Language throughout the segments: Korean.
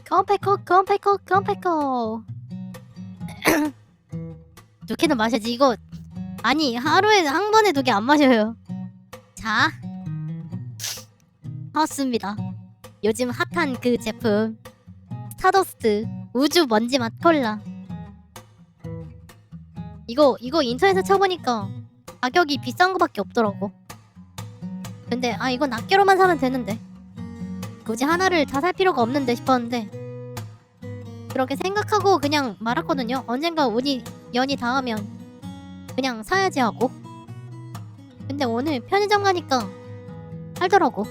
컴패코. 두 캔은 마셔야지. 이거 아니 하루에 한 번에 두 개 안 마셔요. 자, 사왔습니다. 요즘 핫한 그 제품 스타더스트 우주 먼지 맛 콜라. 이거 인터넷에 쳐보니까 가격이 비싼 거밖에 없더라고. 근데 이건 낱개로만 사면 되는데 굳이 하나를 다 살 필요가 없는데 싶었는데 그렇게 생각하고 그냥 말았거든요. 언젠가 연이 닿으면 그냥 사야지 하고. 근데 오늘 편의점 가니까 팔더라고.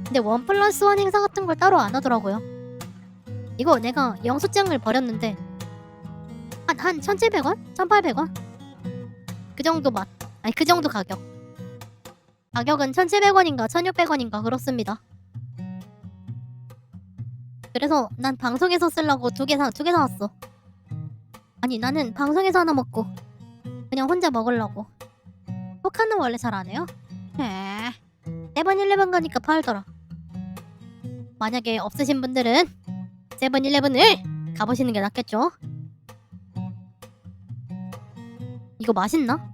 근데 1+1 행사 같은 걸 따로 안 하더라고요. 이거 내가 영수증을 버렸는데 한 1,700원? 1,800원? 그 정도 맛. 아니 그 정도 가격. 가격은 1,700원인가 1,600원인가 그렇습니다. 그래서 난 방송에서 쓰려고 두 개 사왔어. 아니 나는 방송에서 하나 먹고 그냥 혼자 먹으려고. 포카는 원래 잘 안 해요? 세븐일레븐 가니까 팔더라. 만약에 없으신 분들은 세븐일레븐을 가보시는 게 낫겠죠? 이거 맛있나?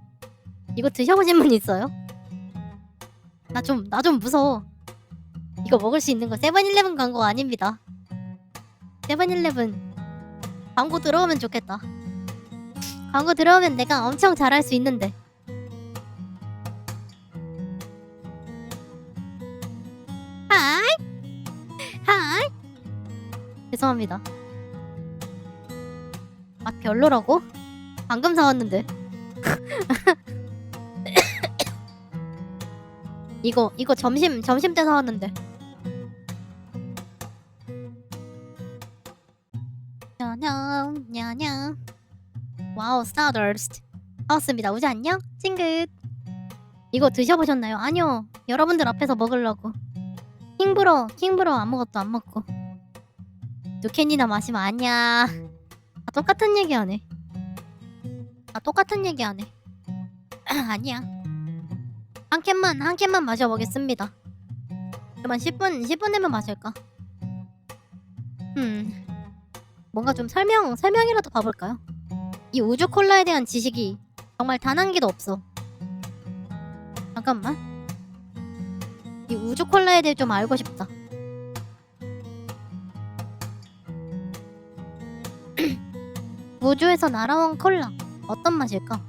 이거 드셔보신 분 있어요? 나 좀 무서워. 이거 먹을 수 있는 거 세븐일레븐 광고 아닙니다. 세븐일레븐 광고 들어오면 좋겠다. 광고 들어오면 내가 엄청 잘할 수 있는데. 하이 죄송합니다. 맛 별로라고? 방금 사왔는데. 이거 점심 때 사왔는데. 냐냥 와우 스타더스트 사왔습니다. 우주 안녕? 찡긋. 이거 드셔보셨나요? 아니요. 여러분들 앞에서 먹으려고. 킹브로 아무것도 안 먹고 두 캔이나 마시면 아니야. 똑같은 얘기 하네. 아니야. 한 캔만 마셔보겠습니다. 그러면 10분 내면 마실까? 뭔가 좀 설명이라도 봐볼까요? 이 우주 콜라에 대한 지식이 정말 단 한 개도 없어. 잠깐만. 이 우주 콜라에 대해 좀 알고 싶다. 우주에서 날아온 콜라 어떤 맛일까?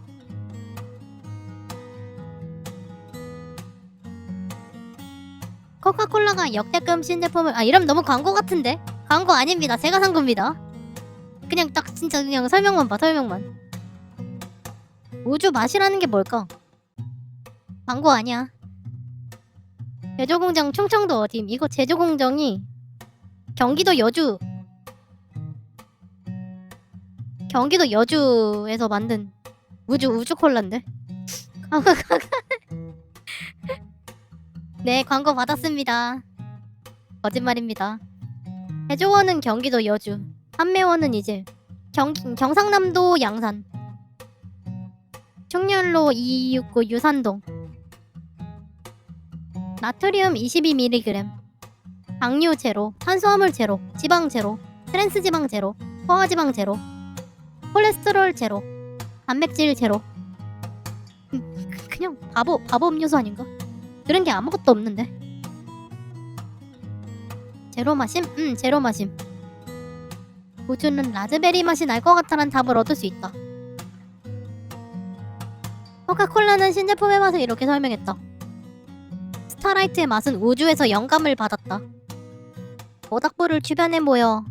코카콜라가 역대급 신제품을 이러면 너무 광고 같은데? 광고 아닙니다. 제가 산 겁니다. 그냥 딱 진짜 그냥 설명만 봐. 우주 맛이라는 게 뭘까? 광고 아니야. 제조공장 충청도 어딘? 이거 제조공장이 경기도 여주에서 만든 우주 콜라인데. 네, 광고 받았습니다. 거짓말입니다. 제조원은 경기도 여주, 판매원은 이제 경상남도 양산, 충렬로 2269 유산동. 나트륨 22mg, 당류 제로, 탄수화물 제로, 지방 제로, 트랜스 지방 제로, 포화지방 제로, 콜레스테롤 제로, 단백질 제로. 그냥 바보 음료수 아닌가? 그런 게 아무것도 없는데. 제로 마심? 제로 마심. 우주는 라즈베리 맛이 날 것 같다는 답을 얻을 수 있다. 코카콜라는 신제품의 맛을 이렇게 설명했다. 스타라이트의 맛은 우주에서 영감을 받았다. 모닥불을 주변에 모여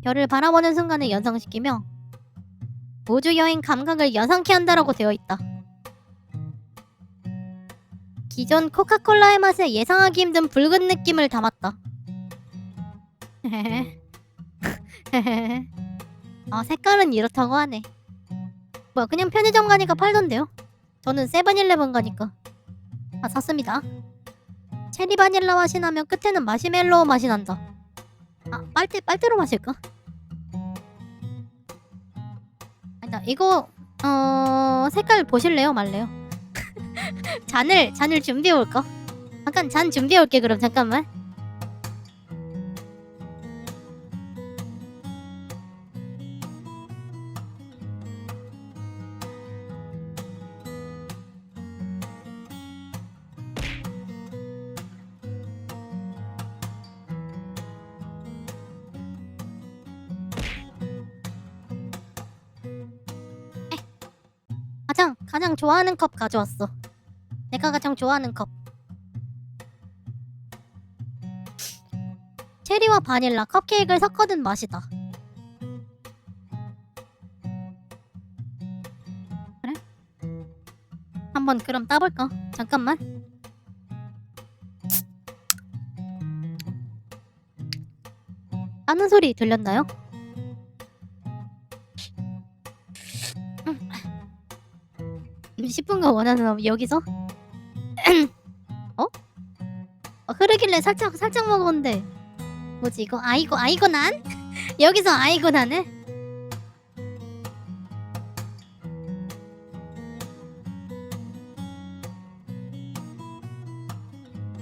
별을 바라보는 순간을 연상시키며 우주여행 감각을 연상케 한다라고 되어 있다. 기존 코카콜라의 맛에 예상하기 힘든 붉은 느낌을 담았다. 색깔은 이렇다고 하네. 뭐야, 그냥 편의점 가니까 팔던데요? 저는 세븐일레븐 가니까 샀습니다. 체리 바닐라 맛이 나면 끝에는 마시멜로우 맛이 난다. 빨대로 마실까? 아니다, 이거 색깔 보실래요? 말래요? 잔을 준비해올까? 잠깐 잔 준비해올게. 그럼 잠깐만. 가장 좋아하는 컵 가져왔어. 내가 가장 좋아하는 컵. 체리와 바닐라 컵케이크를 섞어둔 맛이다. 그래? 한번 그럼 따볼까? 잠깐만. 따는 소리 들렸나요? 10분간 원하는 여기서? 어? 흐르길래 살짝 먹었는데 뭐지 이거? 아이고 난? 여기서 아이고 나네?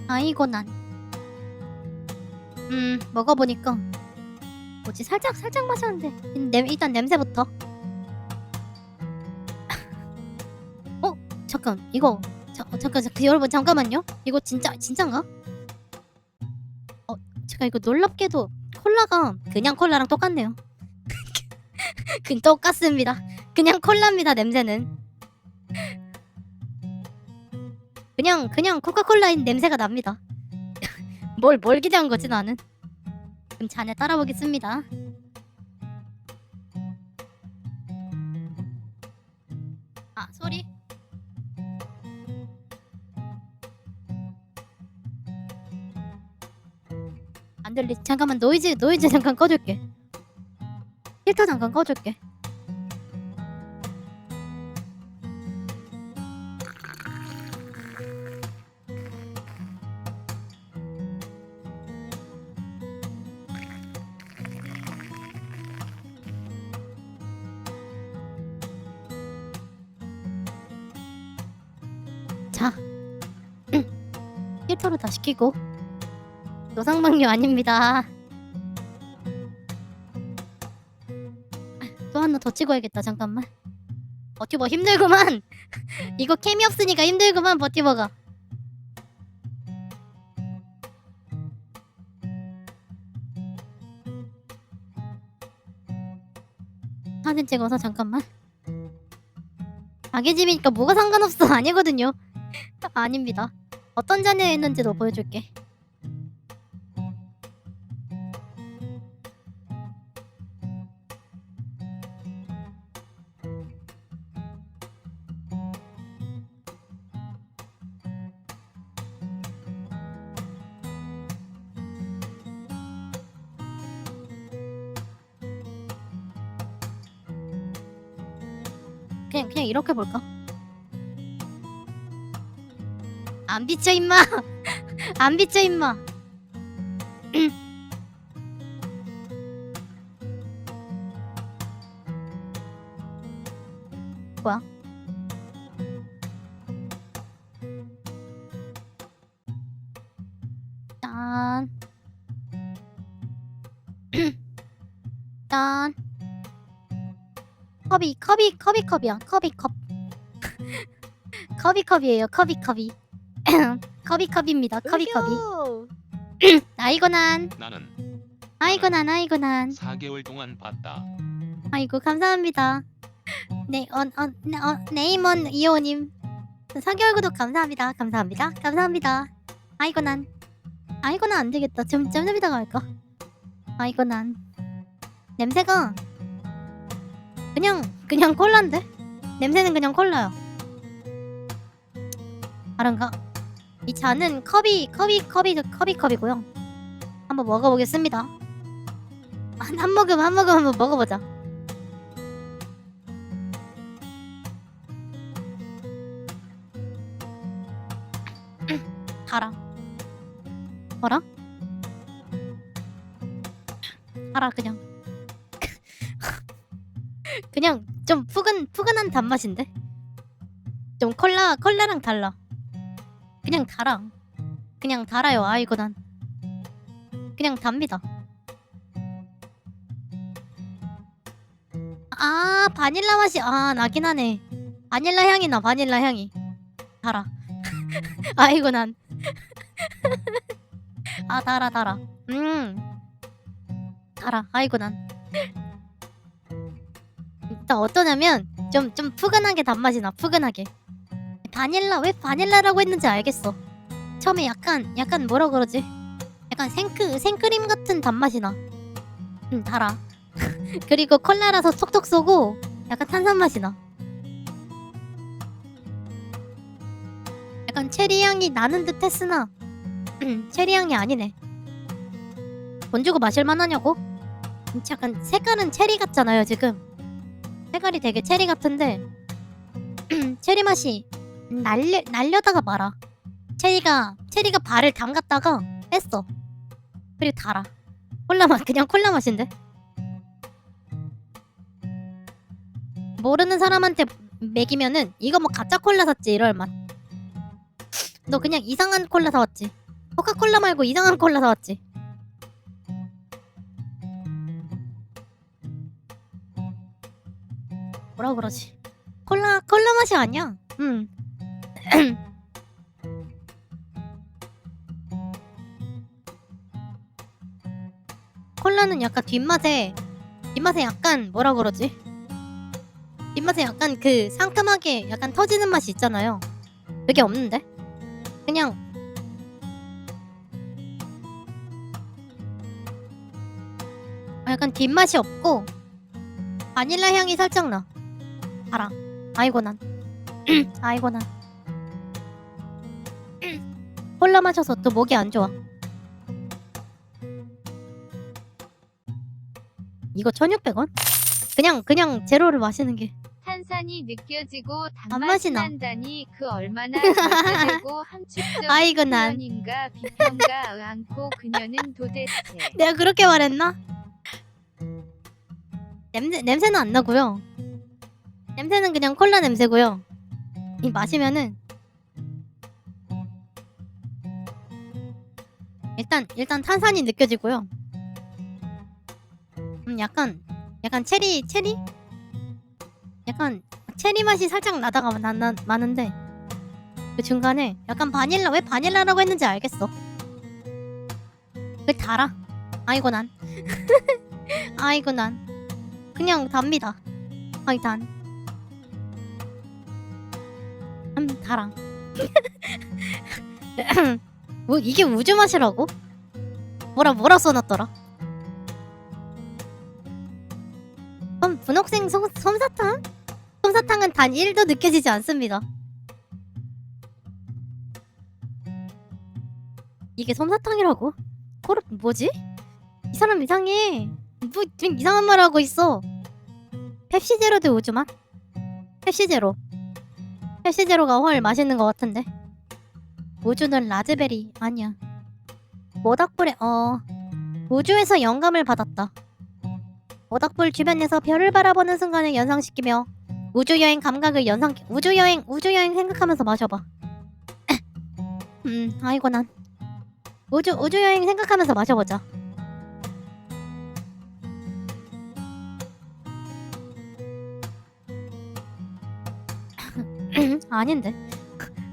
아이고 난. 먹어보니까 뭐지 살짝 마셨는데 일단 냄새부터. 잠깐 이거 잠깐 여러분 잠깐만요. 이거 진짠가? 제가 이거 놀랍게도 콜라가 그냥 콜라랑 똑같네요. 똑같습니다. 그냥 콜라입니다. 냄새는 그냥 코카콜라인 냄새가 납니다. 뭘 기대한 거지 나는. 그럼 잔에 따라 보겠습니다. 소리. 안 들리. 잠깐만 노이즈 잠깐 꺼줄게. 필터 잠깐 꺼줄게. 자, 필터를 다 시키고. 노상방뇨 아닙니다. 또 하나 더 찍어야겠다. 잠깐만. 버티버 힘들구만. 이거 캠이 없으니까 힘들구만 버티버가. 사진 찍어서 잠깐만. 자기 집이니까 뭐가 상관없어. 아니거든요. 아닙니다. 어떤 잔에 있는지도 보여줄게. 그냥 이렇게 볼까? 안 비쳐 임마. 안 비쳐 임마. 뭐야? 짠. 짠. 컵이야. 컵이에요. 컵입니다. 컵이. 아이고 난. 나는 아이고 난. 4개월 동안 봤다. 아이고 감사합니다. 네, 네임원 이호님 4개월 구독 감사합니다. 아이고 난 안 되겠다. 좀 이따가 할까? 아이고 난 냄새가 그냥 콜라인데? 냄새는 그냥 콜라야. 다른가? 이 잔은 컵이고요. 한번 먹어보겠습니다. 한 모금 한번 먹어보자. 달아. 뭐라? 달아 그냥. 그냥 좀 푸근한 단맛인데? 좀 콜라랑 달라. 그냥 달아. 그냥 달아요. 아이고 난 그냥 답니다. 바닐라 맛이 나긴 하네. 바닐라 향이 나. 바닐라 향이 달아. 아이고 난 달아. 달아. 아이고 난 일단 어떠냐면 좀 푸근하게 단맛이 나. 푸근하게. 바닐라, 왜 바닐라라고 했는지 알겠어. 처음에 약간 뭐라 그러지? 약간 생크림 같은 단맛이 나. 달아. 그리고 콜라라서 톡톡 쏘고 약간 탄산 맛이 나. 약간 체리 향이 나는 듯 했으나 체리 향이 아니네. 돈 주고 마실 만하냐고? 약간 색깔은 체리 같잖아요 지금. 색깔이 되게 체리 같은데 체리 맛이 날려다가 말아. 체리가 발을 담갔다가 뺐어. 그리고 달아. 콜라 맛, 그냥 콜라 맛인데. 모르는 사람한테 먹이면은 이거 뭐 가짜 콜라 샀지 이럴 맛. 너 그냥 이상한 콜라 사왔지. 코카콜라 말고 이상한 콜라 사왔지. 뭐라 그러지? 콜라 맛이 아니야. 콜라는 약간 뒷맛에 약간 뭐라 그러지? 뒷맛에 약간 그 상큼하게 약간 터지는 맛이 있잖아요. 그게 없는데? 그냥 약간 뒷맛이 없고 바닐라 향이 살짝 나. 알아. 아이고 난. 아이고 난. 콜라 마셔서 또 목이 안 좋아. 이거 1,600원? 그냥 제로를 마시는 게 탄산이 느껴지고 단맛이 단맛이 나. 난다니 그 얼마나 절대되고 함축적 아이고 난. 표현인가 비평가 않고 그녀는 도대체 내가 그렇게 말했나? 냄새는 안 나고요. 냄새는 그냥 콜라 냄새고요. 이 마시면은 일단 탄산이 느껴지고요. 약간 체리? 약간 체리 맛이 살짝 나다가 마는데 그 중간에 약간 바닐라, 왜 바닐라라고 했는지 알겠어. 그 달아. 아이고 난. 아이고 난. 그냥 답니다. 아이 단. 달아. 뭐 이게 우주 맛이라고? 뭐라 써놨더라? 분홍색 솜사탕? 솜사탕은 단 1도 느껴지지 않습니다. 이게 솜사탕이라고? 뭐지? 이 사람 이상해. 뭐 좀 이상한 말 하고 있어. 펩시제로 대 우주 맛? 펩시제로가 훨 맛있는 것 같은데. 우주는 라즈베리 아니야. 모닥불에 우주에서 영감을 받았다. 모닥불 주변에서 별을 바라보는 순간을 연상시키며 우주여행 감각을 우주여행 생각하면서 마셔봐. 아이고 난. 우주여행 생각하면서 마셔보자.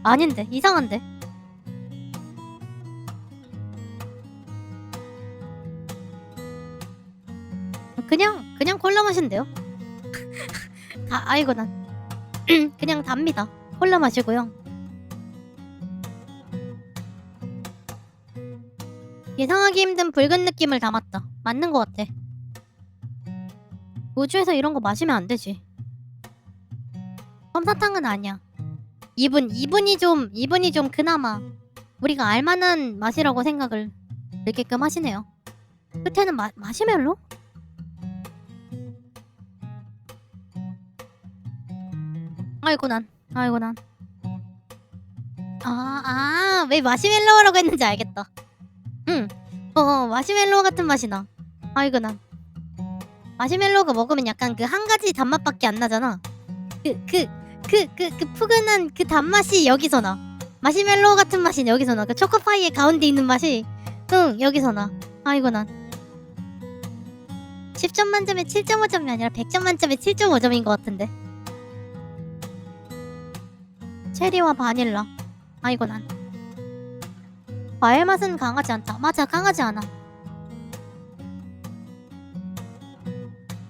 아닌데 이상한데. 그냥 콜라 맛인데요. 아이고 난. 그냥 답니다. 콜라 마시고요. 예상하기 힘든 붉은 느낌을 담았다. 맞는 것 같아. 우주에서 이런 거 마시면 안 되지. 솜사탕은 아니야. 이분이 좀 그나마 우리가 알만한 맛이라고 생각을 들게끔 하시네요. 끝에는 마시멜로? 아이고 난. 왜 마시멜로우라고 했는지 알겠다. 마시멜로우 같은 맛이 나. 아이고 난. 마시멜로우가 먹으면 약간 그 한 가지 단맛밖에 안 나잖아. 그 푸근한 그 단맛이 여기서 나. 마시멜로우 같은 맛이 여기서 나. 그 초코파이의 가운데 있는 맛이 여기서 나. 아이고 난. 10점 만점에 7.5점이 아니라 100점 만점에 7.5점인 것 같은데. 체리와 바닐라. 아이고 난. 과일 맛은 강하지 않다. 맞아, 강하지 않아.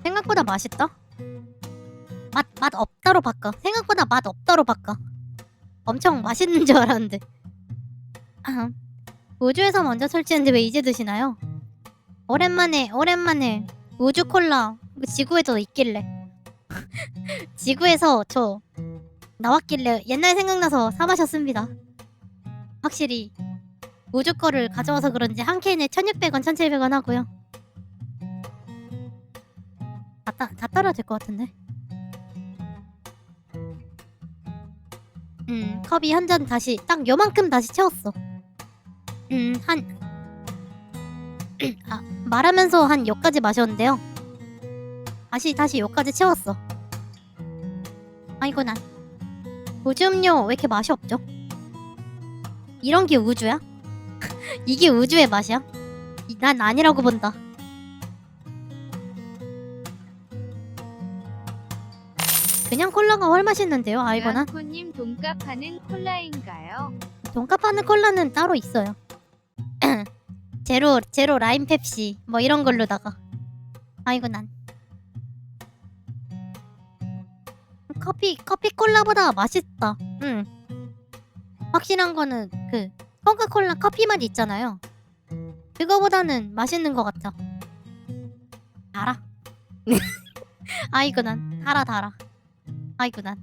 생각보다 맛있다. 맛 없다로 바꿔. 생각보다 맛 없다로 바꿔. 엄청 맛있는 줄 알았는데. 우주에서 먼저 설치했는데 왜 이제 드시나요? 오랜만에 우주 콜라 지구에도 있길래 지구에서 저 나왔길래 옛날 생각나서 사 마셨습니다. 확실히 우주 거를 가져와서 그런지 한 캔에 1600원 1700원 하고요. 다 따라야 될 것 같은데. 컵이 한 잔 다시 딱 요만큼 다시 채웠어. 말하면서 한 여기까지 마셨는데요. 다시 여기까지 채웠어. 아이고 난 우주음료 왜 이렇게 맛이 없죠? 이런 게 우주야? 이게 우주의 맛이야? 난 아니라고 본다. 그냥 콜라가 훨 맛있는데요. 아이고 난 랑코님 돈값 하는 콜라인가요? 돈값 하는 콜라는 따로 있어요. 제로 라임 펩시 뭐 이런 걸로다가. 아이고 난 커피 콜라보다 맛있다. 확실한 거는 그 코카콜라 커피 맛 있잖아요. 그거보다는 맛있는 것 같아. 달아. 아이고 난 달아. 아이고 난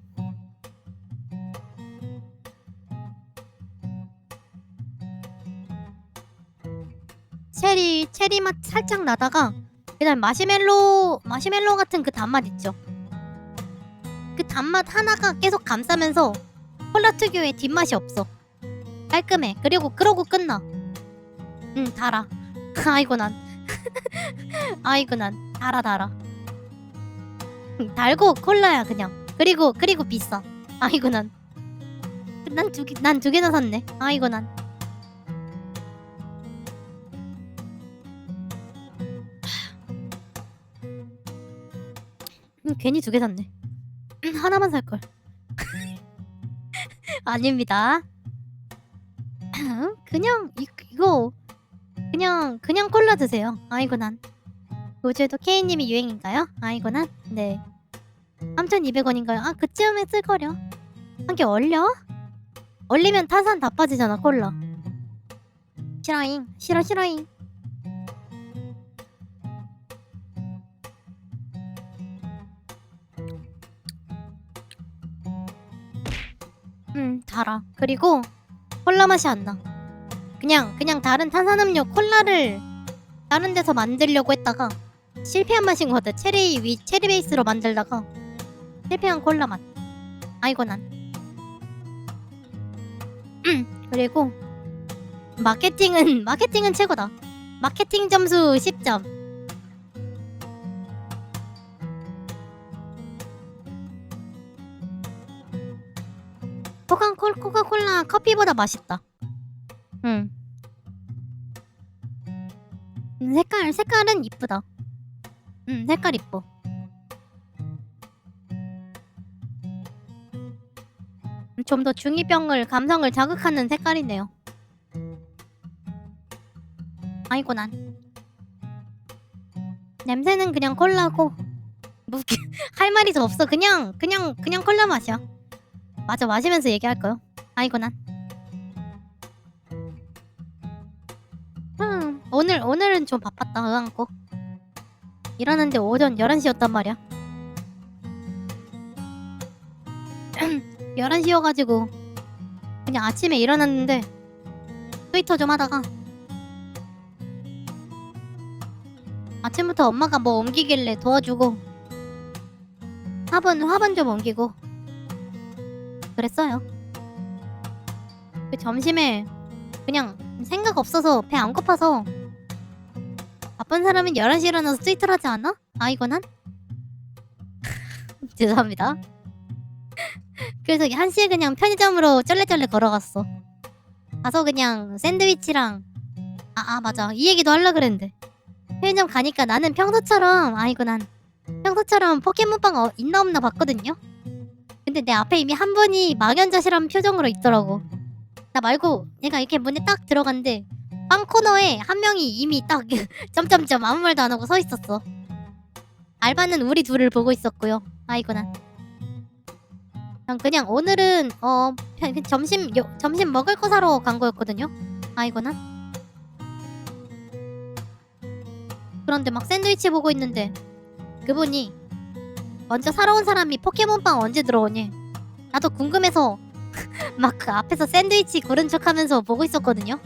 체리 맛 살짝 나다가 그다음 마시멜로 같은 그 단맛 있죠. 그 단맛 하나가 계속 감싸면서 콜라 특유의 뒷맛이 없어. 깔끔해. 그러고 끝나. 달아. 아이고 난 아이고 난 달아. 달고 콜라야 그냥. 그리고 비싸. 아이고 난 두 개나 샀네. 아이고 난 괜히 2개 샀네. 하나만 살걸. 아닙니다. 그냥 이거 그냥 콜라 드세요. 아이고 난 우주에도 K님이 유행인가요? 아이고 난 네 3,200원인가요? 그쯤에 쓸거려. 한 개 얼려? 얼리면 탄산 다 빠지잖아 콜라. 싫어잉. 싫어잉. 달아. 그리고 콜라 맛이 안 나. 그냥 다른 탄산음료 콜라를 다른 데서 만들려고 했다가 실패한 맛인 것 같아. 체리 베이스로 만들다가 실패한 콜라 맛. 아이고 난 그리고 마케팅은 최고다. 마케팅 점수 10점. 코카콜라 커피보다 맛있다. 색깔은 이쁘다. 색깔 이뻐. 좀 더 중2병을 감성을 자극하는 색깔이네요. 아이고 난 냄새는 그냥 콜라고 뭐 할 말이 더 없어. 그냥 콜라 맛이야. 맞아. 마시면서 얘기할까요? 아이고 난 오늘은 좀 바빴다. 응안고 일어났는데 오전 11시였단 말이야. 11시여가지고 그냥 아침에 일어났는데 트위터 좀 하다가 아침부터 엄마가 뭐 옮기길래 도와주고 화분 좀 옮기고 그랬어요. 그 점심에 그냥 생각 없어서 배 안 고파서 바쁜 사람은 11시에 일어나서 트위터를 하지 않아? 아이고 난 죄송합니다. 그래서 1시에 그냥 편의점으로 쩔레쩔레 걸어갔어. 가서 그냥 샌드위치랑 맞아 이 얘기도 하려고 그랬는데 편의점 가니까 나는 평소처럼 포켓몬빵 있나 없나 봤거든요. 근데 내 앞에 이미 한 분이 막연자실한 표정으로 있더라고. 나 말고 얘가 이렇게 문에 딱 들어갔는데 빵 코너에 한 명이 이미 딱 점점점 아무 말도 안 하고 서 있었어. 알바는 우리 둘을 보고 있었고요. 아이고 난 그냥 오늘은 점심 먹을 거 사러 간 거였거든요. 아이고난. 그런데 막 샌드위치 보고 있는데 그분이 먼저 사러 온 사람이 포켓몬빵 언제 들어오니? 나도 궁금해서 막 그 앞에서 샌드위치 고른 척하면서 보고 있었거든요.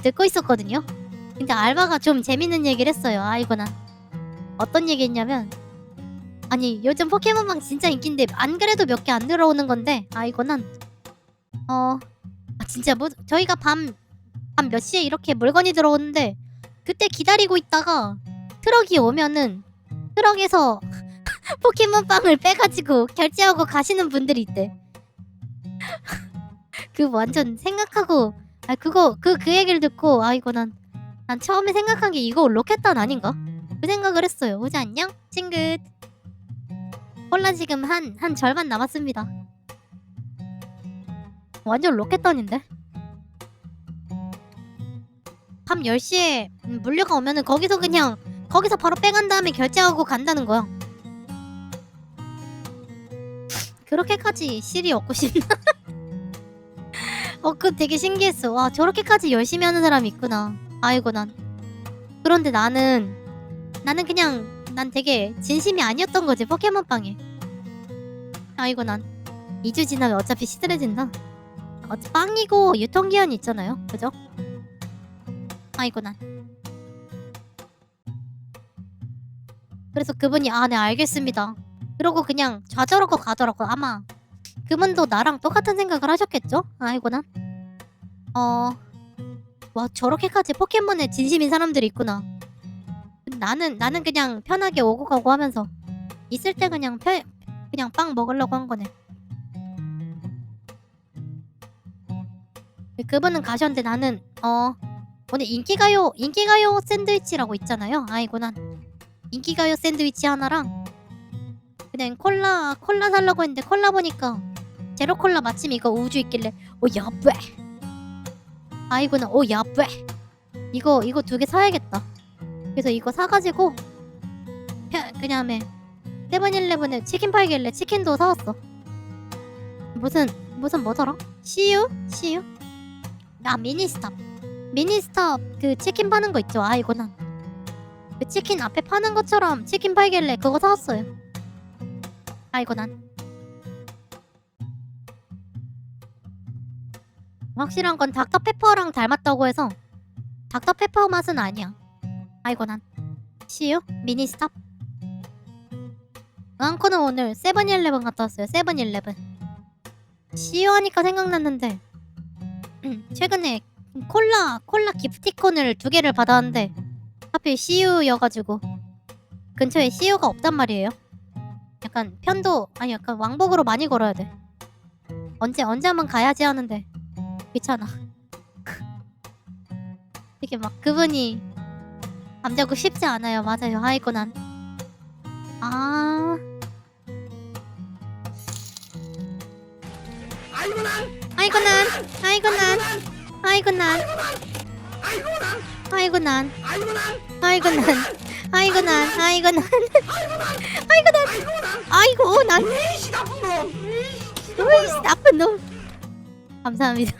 듣고 있었거든요. 근데 알바가 좀 재밌는 얘기를 했어요. 아이고난. 어떤 얘기 했냐면, 아니 요즘 포켓몬빵 진짜 인기인데 안 그래도 몇 개 안 들어오는 건데, 아이고난. 진짜 뭐 저희가 밤 몇 시에 이렇게 물건이 들어오는데 그때 기다리고 있다가 트럭이 오면은 트럭에서 포켓몬빵을 빼가지고 결제하고 가시는 분들이 있대. 그 완전 생각하고 그 얘기를 듣고 아이고 난 처음에 생각한 게 이거 로켓단 아닌가? 그 생각을 했어요. 오지 안녕? 찡긋. 콜라 지금 한 절반 남았습니다. 완전 로켓단인데? 밤 10시에 물류가 오면은 거기서 바로 빼간 다음에 결제하고 간다는 거야. 그렇게까지 실이 얻고 싶나? 그거 되게 신기했어. 와, 저렇게까지 열심히 하는 사람이 있구나. 아이고 난. 그런데 나는 되게 진심이 아니었던 거지, 포켓몬빵에. 아이고 난. 2주 지나면 어차피 시들해진다. 빵이고 유통기한이 있잖아요. 그죠? 아이고 난. 그래서 그분이 네 알겠습니다. 그러고 그냥 좌절하고 가더라고. 아마 그분도 나랑 똑같은 생각을 하셨겠죠? 아이고 난. 와, 저렇게까지 포켓몬에 진심인 사람들이 있구나. 나는 그냥 편하게 오고 가고 하면서 있을 때 그냥 빵 먹으려고 한 거네. 그분은 가셨는데 나는 오늘 인기가요 샌드위치라고 있잖아요. 아이고 난. 인기가요 샌드위치 하나랑 그냥 콜라 살려고 했는데 콜라 보니까 제로 콜라 마침 이거 우주 있길래 야뿌. 아이고 난 야뿌. 이거 2개 사야겠다. 그래서 이거 사가지고 그냥 세븐일레븐에 치킨 팔길래 치킨도 사왔어. 무슨 뭐더라? CU? 미니스탑 그 치킨 파는 거 있죠. 아이고 난. 그 치킨 앞에 파는 것처럼 치킨 팔길래 그거 사왔어요. 아이고 난. 확실한 건 닥터페퍼랑 닮았다고 해서 닥터페퍼 맛은 아니야. 아이고 난. CU? 미니스탑? 앙코는 오늘 세븐일레븐 갔다 왔어요. 세븐일레븐. CU 하니까 생각났는데 최근에 콜라 기프티콘을 2개를 받았는데 하필 CU여가지고 근처에 CU가 없단 말이에요. 약간 약간 왕복으로 많이 걸어야 돼. 언제 한번 가야지 하는데 귀찮아. 이게 막 그분이 잠자고 쉽지 않아요. 맞아요. 아이고 난. 으이씨, 나쁜 놈. 감사합니다.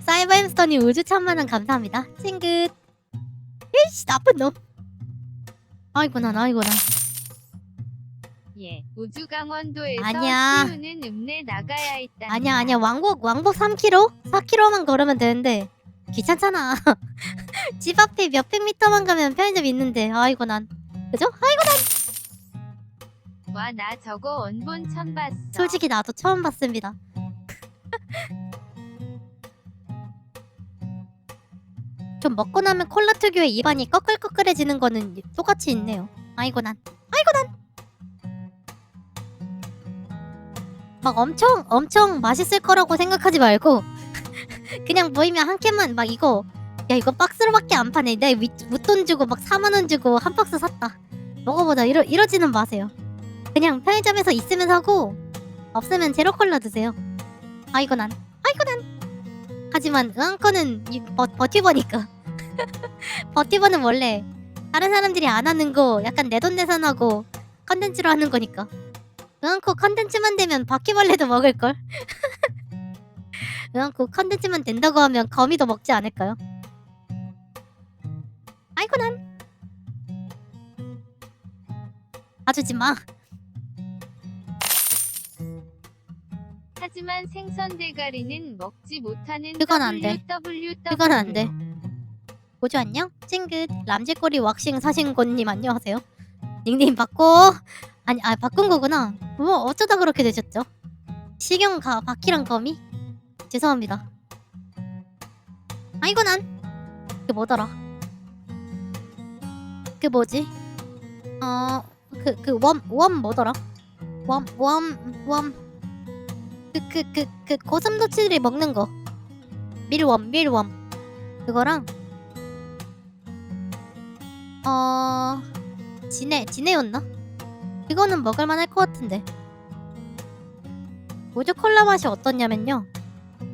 사이버 햄스터님 우주 천만원 감사합니다. 찡긋. 으이씨, 나쁜 놈. 아이고 난. 예, 우주 강원도에서 아니야. CU는 읍내 나가야 했다. 아니야. 왕복 3km? 4km만 걸으면 되는데 귀찮잖아. 집 앞에 몇백 미터만 가면 편의점 있는데. 아이고 난. 그죠? 아이고 난. 와, 나 저거 원본 처음 봤어. 솔직히 나도 처음 봤습니다. 좀 먹고 나면 콜라 특유의 입안이 꺼끌꺼끌해지는 거는 똑같이 있네요. 아이고 난. 막 엄청 맛있을 거라고 생각하지 말고 그냥 보이면 한 캔만 막 이거 박스로밖에 안 파네. 내가 웃돈 주고 막 4만원 주고 한 박스 샀다. 먹어보자. 이러지는 마세요. 그냥 편의점에서 있으면 사고 없으면 제로 콜라 드세요. 아이고 난. 하지만 응안꺼는 버티버니까. 버티버는 원래 다른 사람들이 안 하는 거 약간 내돈내산하고 컨텐츠로 하는 거니까. 응앙코 컨텐츠만 되면 바퀴벌레도 먹을걸? 응앙코 컨텐츠만 된다고 하면 거미도 먹지 않을까요? 아이고 난 봐주지마. 하지만 생선 대가리는 먹지 못하는 그건 안 돼. WWW. 그건 안돼. 보조 안녕? 찡긋 람쥐꼬리 왁싱 사신곤님 안녕하세요. 닉네임 바꿔. 아니 바꾼 거구나. 뭐 어쩌다 그렇게 되셨죠? 시경가 바퀴랑 거미? 죄송합니다. 아이고 난 그 뭐더라? 그 뭐지? 웜 뭐더라? 웜 그 고슴도치들이 먹는 거 밀웜 그거랑 지네였나? 그거는 먹을만할 것 같은데. 모조 콜라 맛이 어떻냐면요.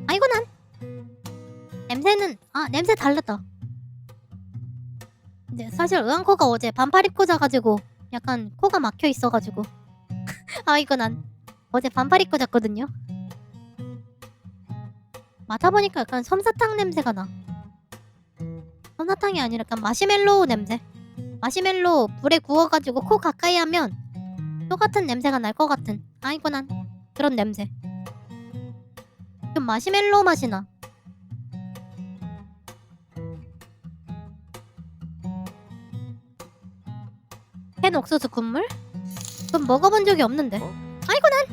아이고 난 냄새는 냄새 다르다. 근데 사실 의왕코가 어제 반팔 입고 자가지고 약간 코가 막혀 있어가지고 아이고 난 어제 반팔 입고 잤거든요. 맡아보니까 약간 솜사탕 냄새가 나. 솜사탕이 아니라 약간 마시멜로우 냄새. 마시멜로 불에 구워가지고 코 가까이 하면 똑같은 냄새가 날 것 같은 아이고 난 그런 냄새. 좀 마시멜로우 맛이 나. 캔 옥수수 국물? 그건 먹어본 적이 없는데. 아이고 난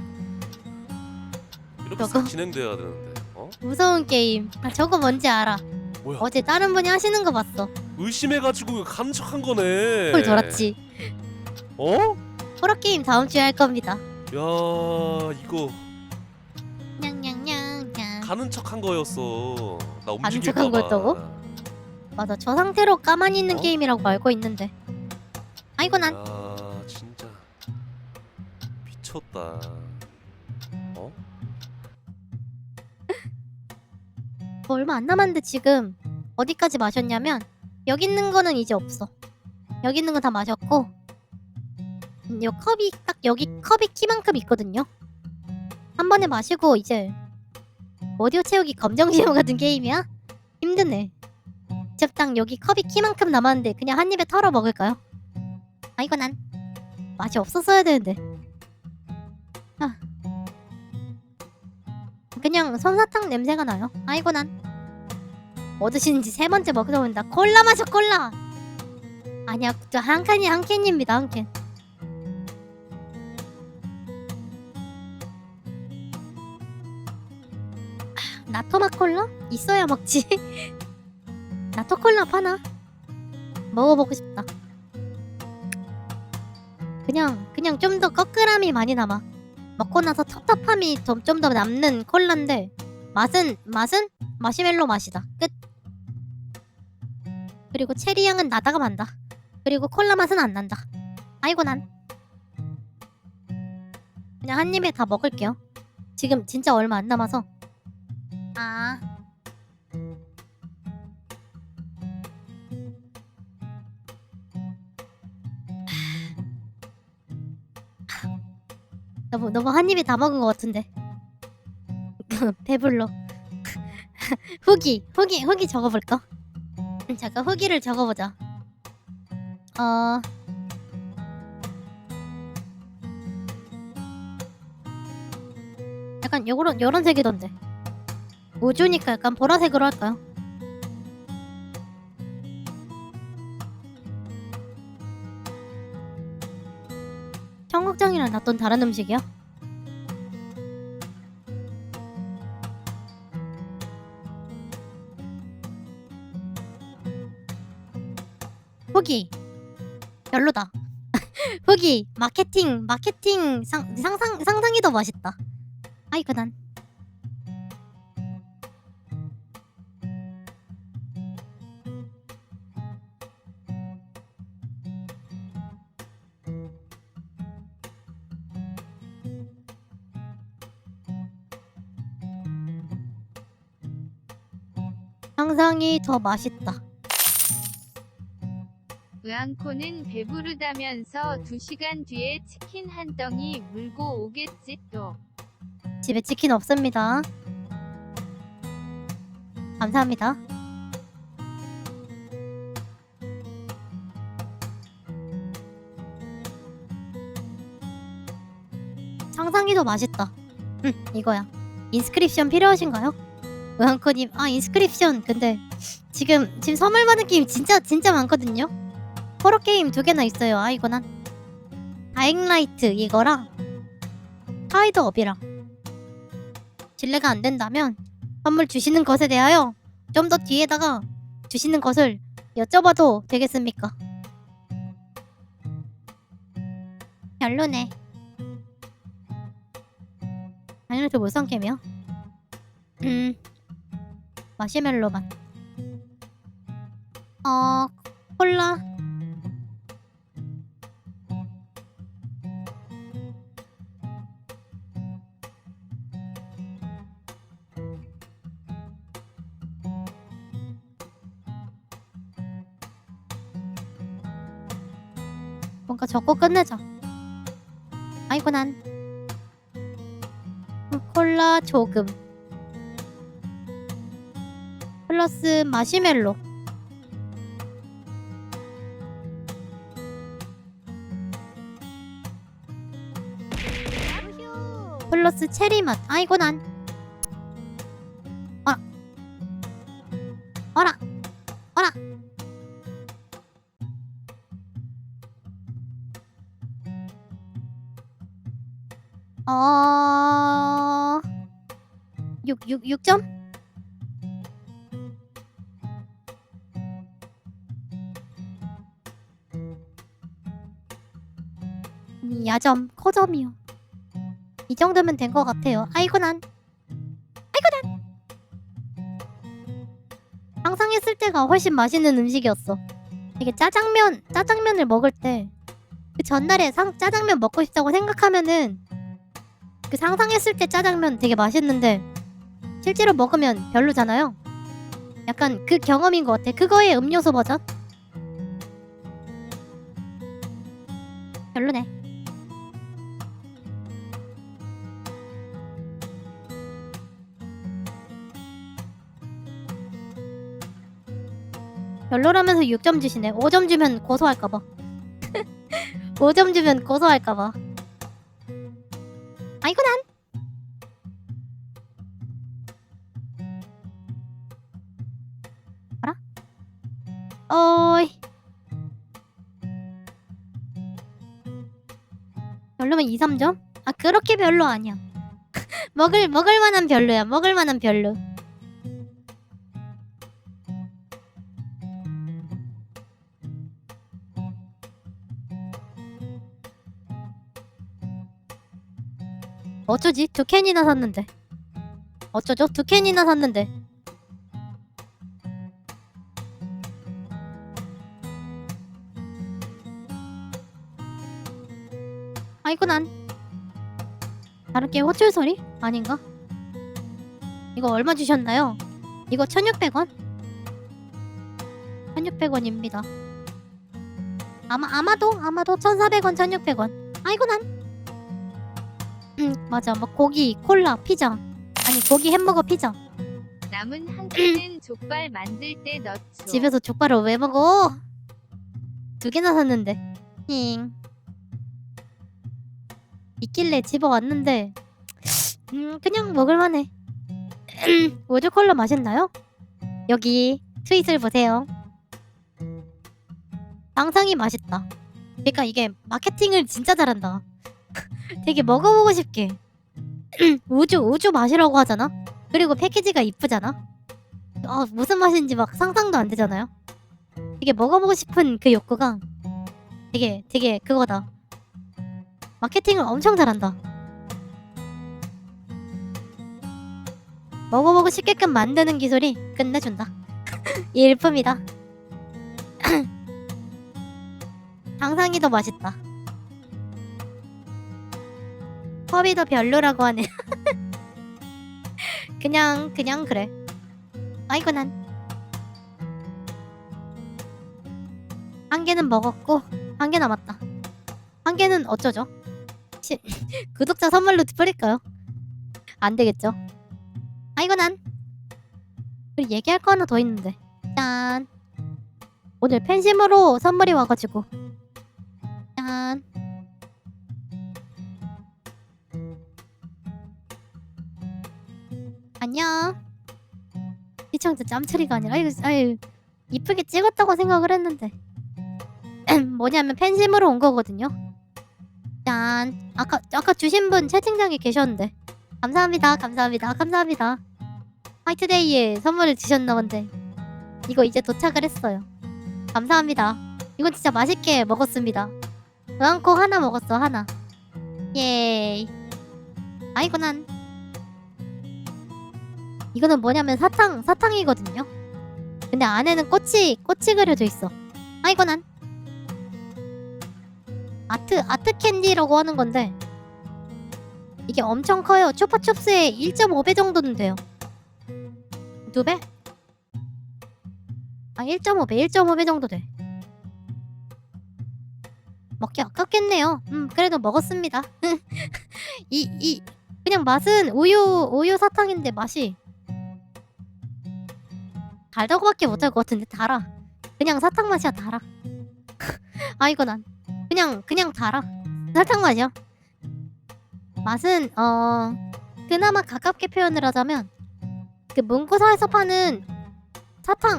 이렇게 저거. 싹 진행돼야 되는데. 무서운 게임. 저거 뭔지 알아. 뭐야? 어제 다른 분이 하시는 거 봤어. 의심해가지고 가는 척한 거네. 헐 돌았지. 어? 호러 게임 다음 주에 할 겁니다. 야 이거 냥냥냥냥. 가는 척한 거였어. 나 가는 움직일까 척한 봐. 거였다고? 맞아. 저 상태로 가만히 있는 어? 게임이라고 알고 있는데. 아이고 난 야 진짜 미쳤다. 얼마 안 남았는데 지금 어디까지 마셨냐면 여기 있는 거는 이제 없어. 여기 있는 거 다 마셨고 요 컵이 딱 여기 컵이 키만큼 있거든요. 한 번에 마시고 이제 오디오 채우기 검정시험 같은 게임이야? 힘드네. 이제 딱 여기 컵이 키만큼 남았는데 그냥 한 입에 털어 먹을까요? 아이고 난 맛이 없었어야 되는데. 그냥 솜사탕 냄새가 나요. 아이고 난 뭐 드시는지 세 번째 먹어본다. 콜라 마셔 콜라. 아니야 저 한 캔입니다 한 캔. 나토맛 콜라? 있어야 먹지. 나토 콜라 파나? 먹어보고 싶다. 그냥 좀 더 꺼끌함이 많이 남아. 먹고 나서 텁텁함이 좀 더 남는 콜라인데 맛은 마시멜로 맛이다. 끝. 그리고 체리 향은 나다가 만다. 그리고 콜라 맛은 안 난다. 아이고 난 그냥 한 입에 다 먹을게요. 지금 진짜 얼마 안 남아서. 너무 한 입에 다 먹은 것 같은데. 배불러. 후기 적어볼까? 잠깐 후기를 적어보자. 약간 요런 색이던데. 우주니까 약간 보라색으로 할까요? 청국장이랑 놨던 다른 음식이야? 후기 별로다. 후기 마케팅 상상이 더 맛있다. 아이고 난 상상이 더 맛있다. 으앙코는 배부르다면서 2시간 뒤에 치킨 한 덩이 물고 오겠지 또. 집에 치킨 없습니다. 감사합니다. 상상이도 맛있다. 이거야. 인스크립션 필요하신가요? 으한코님, 인스크립션 근데 지금 선물 받은 게임 진짜 많거든요. 호러 게임 2개나 있어요. 이거는 다잉라이트 이거랑 하이드업이랑 신뢰가 안 된다면 선물 주시는 것에 대하여 좀 더 뒤에다가 주시는 것을 여쭤봐도 되겠습니까? 별로네. 다잉라이트 뭘산 게임이야? 마시멜로 맛. 콜라. 뭔가 적고 끝내자. 아이고 난 콜라 조금 플러스 마시멜로 플러스 체리 맛. 아이고 난 어라 어라 6점? 야점, 커점이요. 이 정도면 된 것 같아요. 아이고 난 상상했을 때가 훨씬 맛있는 음식이었어. 이게 짜장면을 먹을 때 그 전날에 짜장면 먹고 싶다고 생각하면은 그 상상했을 때 짜장면 되게 맛있는데 실제로 먹으면 별로잖아요. 약간 그 경험인 것 같아. 그거의 음료수 버전? 별로네. 별로라면서 6점 주시네. 5점 주면 고소할까봐. 5점 주면 고소할까봐. 아이고 난 뭐라? 어이 별로면 2, 3점? 그렇게 별로 아니야. 먹을 만한 별로야. 먹을 만한 별로. 어쩌지? 2캔이나 샀는데. 어쩌죠? 2캔이나 샀는데. 아이고 난 다른 게 호출 소리? 아닌가? 이거 얼마 주셨나요? 이거 1600원? 1600원입니다. 아마도 1400원 1600원. 아이고 난 맞아. 막 고기, 콜라, 피자. 아니 고기 햄버거 피자. 남은 한 캔은 족발 만들 때 넣죠. 집에서 족발을 왜 먹어? 2개나 샀는데. 있길래 집어왔는데 그냥 먹을만해. 우주 콜라 맛있나요? 여기 트윗을 보세요. 상상이 맛있다. 그러니까 이게 마케팅을 진짜 잘한다. 되게 먹어보고 싶게 우주 마시라고 하잖아. 그리고 패키지가 이쁘잖아. 무슨 맛인지 막 상상도 안 되잖아요. 되게 먹어보고 싶은 그 욕구가 되게 그거다. 마케팅을 엄청 잘한다. 먹어보고 싶게끔 만드는 기술이 끝내준다. 일품이다. 상상이 더 맛있다. 컵이 더 별로라고 하네. 그냥 그래. 아이고 난 한 개는 먹었고 한 개 남았다. 한 개는 어쩌죠? 구독자 선물로 뿌릴까요? 안 되겠죠? 아이고 난. 그리고 얘기할 거 하나 더 있는데. 짠. 오늘 팬심으로 선물이 와가지고. 짠. 안녕. 시청자 짬처리가 아니라 아유 이쁘게 찍었다고 생각을 했는데 뭐냐면 팬심으로 온 거거든요. 짠. 아까 주신 분 채팅창에 계셨는데 감사합니다. 화이트데이에 선물을 주셨나 본데 이거 이제 도착을 했어요. 감사합니다. 이건 진짜 맛있게 먹었습니다. 으앙코 하나 먹었어. 하나. 예이. 아이고 난. 이거는 뭐냐면 사탕이거든요. 근데 안에는 꽃이 그려져 있어. 아이고 난. 아트 캔디라고 하는 건데 이게 엄청 커요. 추파춥스의 1.5배 정도는 돼요. 2배? 1.5배 정도 돼. 먹기 아깝겠네요. 그래도 먹었습니다. 그냥 맛은 우유 사탕인데 맛이 달다고밖에 못할 것 같은데 달아. 그냥 사탕 맛이야. 달아. 아이고 난 그냥 달아. 사탕 맛이야. 맛은 그나마 가깝게 표현을 하자면 그 문구사에서 파는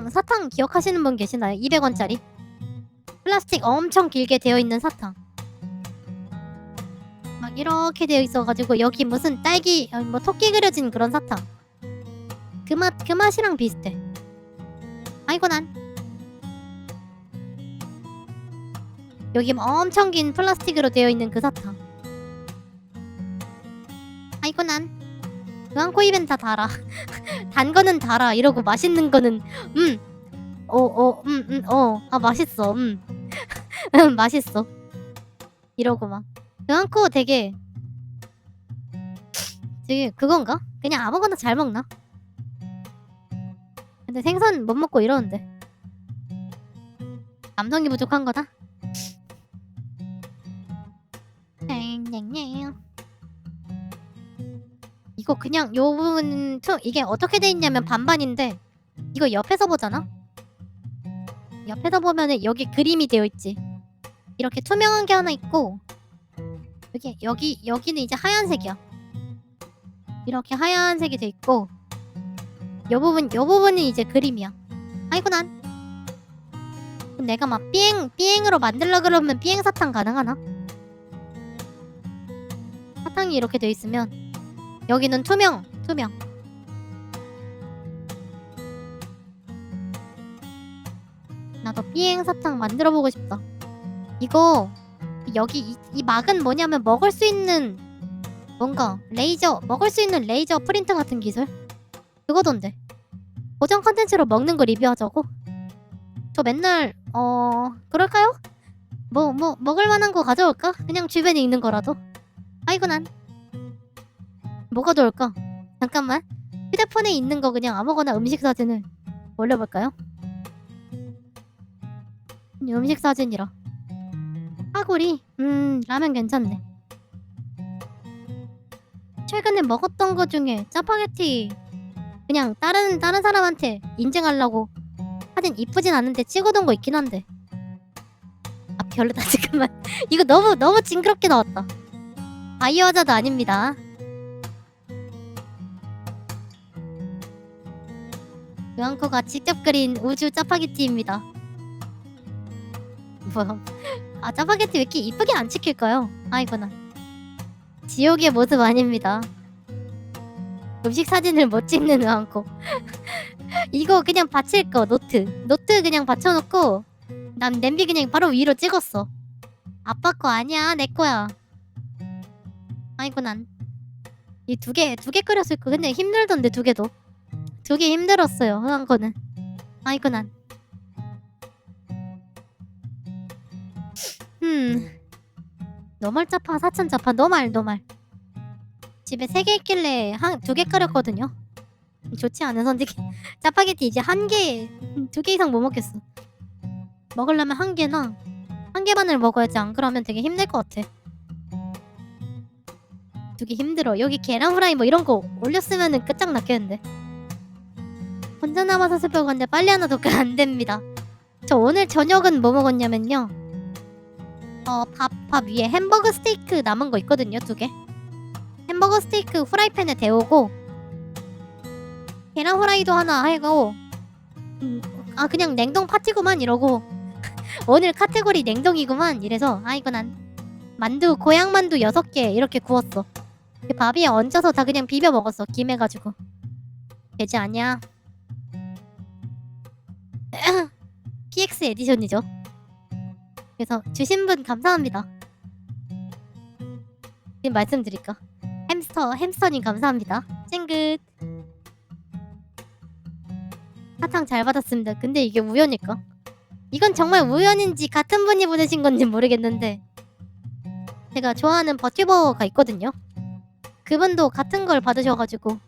사탕 기억하시는 분 계시나요? 200원짜리 플라스틱 엄청 길게 되어 있는 사탕. 막 이렇게 되어 있어가지고 여기 무슨 딸기 뭐 토끼 그려진 그런 사탕. 그 맛이랑 비슷해. 아이고 난. 여기 엄청 긴 플라스틱으로 되어 있는 그 사탕. 아이고 난. 으앙코 입엔 다 달아. 단 거는 달아. 이러고 맛있는 거는 맛있어. 맛있어. 이러고 막. 으앙코 되게 그건가? 그냥 아무거나 잘 먹나? 근데 생선 못 먹고 이러는데 감성이 부족한 거다. 이거 그냥 요 부분 이게 어떻게 돼 있냐면 반반인데 이거 옆에서 보잖아? 옆에서 보면은 여기 그림이 되어 있지. 이렇게 투명한 게 하나 있고 여기는 이제 하얀색이야. 이렇게 하얀색이 돼 있고 요 부분은 이제 그림이야. 아이고 난. 내가 막 삐행으로 만들려 그러면 삐행 사탕 가능하나? 사탕이 이렇게 돼 있으면 여기는 투명. 나도 삐행 사탕 만들어 보고 싶다. 이거 여기 이 막은 뭐냐면 먹을 수 있는 뭔가 먹을 수 있는 레이저 프린트 같은 기술? 그거던데. 고정 컨텐츠로 먹는 거 리뷰하자고? 저 맨날 그럴까요? 뭐 먹을 만한 거 가져올까? 그냥 주변에 있는 거라도. 아이고 난. 뭐가 좋을까? 잠깐만. 휴대폰에 있는 거 그냥 아무거나 음식 사진을 올려볼까요? 음식 사진이라. 파구리? 라면 괜찮네. 최근에 먹었던 거 중에 짜파게티 그냥 다른 사람한테 인증하려고 사진 이쁘진 않은데 찍어둔 거 있긴 한데 별로다. 잠깐만. 이거 너무 징그럽게 나왔다. 바이오하자드 아닙니다. 으앙코가 직접 그린 우주 짜파게티입니다. 뭐야? 짜파게티 왜 이렇게 이쁘게 안 찍힐까요? 아이고나. 지옥의 모습 아닙니다. 음식 사진을 못 찍는 으앙코. 이거 그냥 받칠 거. 노트 그냥 받쳐놓고 난 냄비 그냥 바로 위로 찍었어. 아빠 거 아니야. 내 거야. 아이고 난. 이 두 개 끓였을 거. 근데 힘들던데 두 개도. 두 개 힘들었어요. 한 거는. 아이고 난. 노멀 짜파, 사천 짜파, 노말. 집에 3개 있길래 2개 끓였거든요. 좋지 않은 선택이. 짜파게티 이제 2개 이상 못 먹겠어. 먹으려면 한 개나 한 개만을 먹어야지. 안 그러면 되게 힘들 것 같아. 두기 힘들어. 여기 계란 후라이 뭐 이런 거 올렸으면은 끝장났겠는데. 혼자 남아서 새벽 갔는데 빨리 하나 더 안 됩니다. 저 오늘 저녁은 뭐 먹었냐면요. 밥 위에 햄버거 스테이크 남은 거 있거든요. 2개. 햄버거 스테이크 후라이팬에 데우고 계란 후라이도 하나 하고 그냥 냉동 파티구만 이러고 오늘 카테고리 냉동이구만 이래서 이거 난 만두 고향 만두 6개 이렇게 구웠어. 그 밥 위에 얹어서 다 그냥 비벼 먹었어. 김해가지고. 되지 않냐? PX 에디션이죠. 그래서 주신 분 감사합니다. 지금 말씀드릴까? 햄스터님 감사합니다. 찡긋. 사탕 잘 받았습니다. 근데 이게 우연일까? 이건 정말 우연인지 같은 분이 보내신 건지 모르겠는데 제가 좋아하는 버튜버가 있거든요. 그분도 같은 걸 받으셔가지고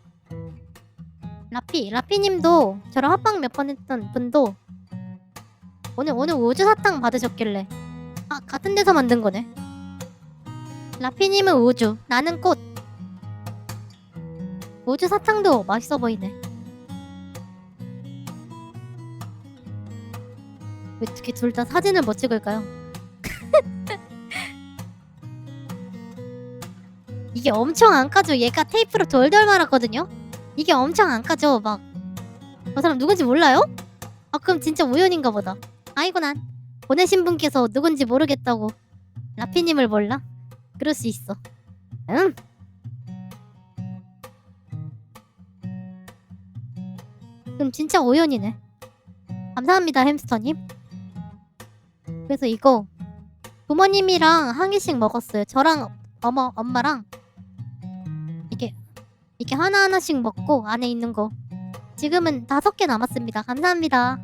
라피님도 저랑 합방 몇 번 했던 분도 오늘 우주 사탕 받으셨길래 같은 데서 만든 거네. 라피님은 우주, 나는 꽃. 우주 사탕도 맛있어 보이네. 왜 어떻게 둘 다 사진을 못 찍을까요? 이게 엄청 안 까져. 얘가 테이프로 돌돌 말았거든요. 이게 엄청 안 까져. 막 저 사람 누군지 몰라요? 그럼 진짜 우연인가 보다. 아이고 난 보내신 분께서 누군지 모르겠다고 라피님을 몰라? 그럴 수 있어. 그럼 진짜 우연이네. 감사합니다 햄스터님. 그래서 이거 부모님이랑 한 개씩 먹었어요. 저랑 엄마랑 이게 하나하나씩 먹고 안에 있는 거 지금은 5개 남았습니다. 감사합니다.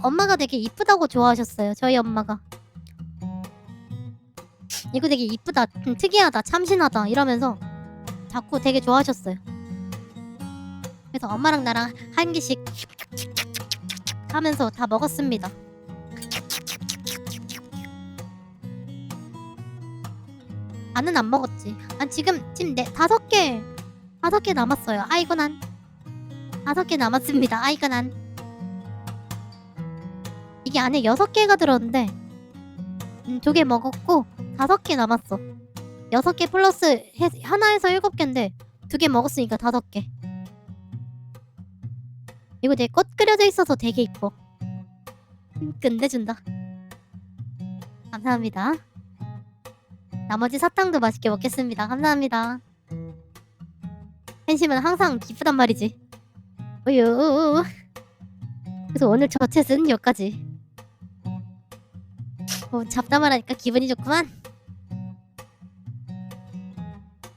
엄마가 되게 이쁘다고 좋아하셨어요. 저희 엄마가 이거 되게 이쁘다, 특이하다, 참신하다 이러면서 자꾸 되게 좋아하셨어요. 그래서 엄마랑 나랑 한 개씩 하면서 다 먹었습니다. 나는 안 먹었지. 지금 5개 남았어요. 아이고 난 5개 남았습니다. 아이고 난 이게 안에 6개가 들었는데 2개 먹었고 5개 남았어. 6개 플러스 하나에서 7개인데 2개 먹었으니까 5개. 이거 되게 꽃 그려져 있어서 되게 이뻐. 끝내준다. 감사합니다. 나머지 사탕도 맛있게 먹겠습니다. 감사합니다. 팬심은 항상 기쁘단 말이지. 우유. 그래서 오늘 저 챗은 여기까지. 잡담을 하니까 기분이 좋구만.